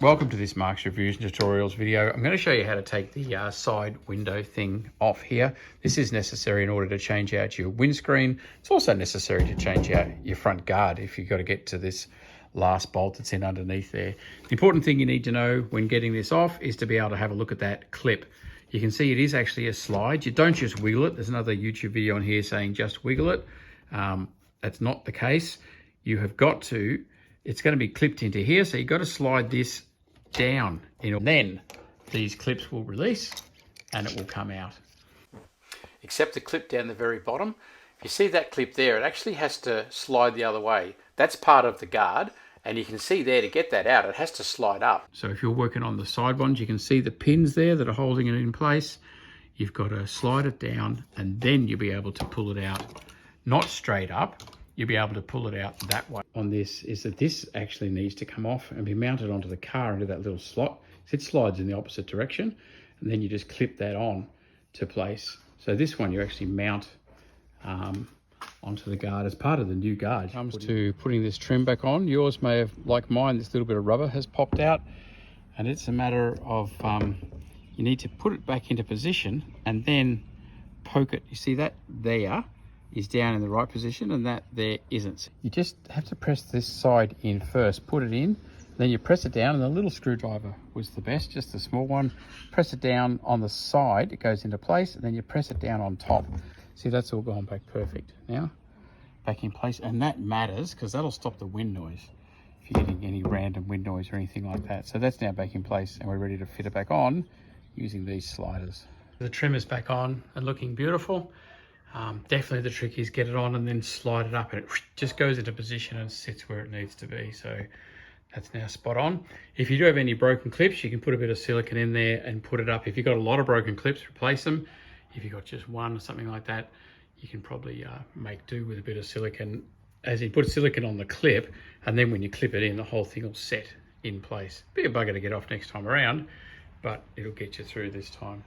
Welcome to this Mark's Reviews and Tutorials video. I'm going to show you how to take the side window thing off here. This is necessary in order to change out your windscreen. It's also necessary to change out your front guard if you've got to get to this last bolt that's in underneath there. The important thing you need to know when getting this off is to be able to have a look at that clip. You can see it is actually a slide. You don't just wiggle it. There's another YouTube video on here saying just wiggle it. That's not the case. You have got to, it's going to be clipped into here, so you've got to slide this down, and then these clips will release and it will come out. Except the clip down the very bottom. If you see that clip there, it actually has to slide the other way. That's part of the guard, and you can see there to get that out, it has to slide up. So if you're working on the side ones, you can see the pins there that are holding it in place. You've got to slide it down and then you'll be able to pull it out, not straight up. You'll be able to pull it out that way. On this is that this actually needs to come off and be mounted onto the car into that little slot. So it slides in the opposite direction, and then you just clip that on to place. So this one you actually mount onto the guard as part of the new guard. Comes to putting this trim back on. Yours may have, like mine, this little bit of rubber has popped out, and it's a matter of you need to put it back into position and then poke it. You see that there is down in the right position and that there isn't. You just have to press this side in first, put it in, then you press it down, and the little screwdriver was the best, just the small one. Press it down on the side, it goes into place, and then you press it down on top. See, that's all gone back perfect. Now, back in place, and that matters because that'll stop the wind noise if you're getting any random wind noise or anything like that. So that's now back in place, and we're ready to fit it back on using these sliders. The trim is back on and looking beautiful. Definitely the trick is get it on and then slide it up, and it just goes into position and sits where it needs to be. So that's now spot on. If you do have any broken clips, you can put a bit of silicone in there and put it up. If you've got a lot of broken clips, replace them. If you've got just one or something like that, you can probably make do with a bit of silicone. As you put silicone on the clip, and then when you clip it in, the whole thing will set in place. Be a bugger to get off next time around, but it'll get you through this time.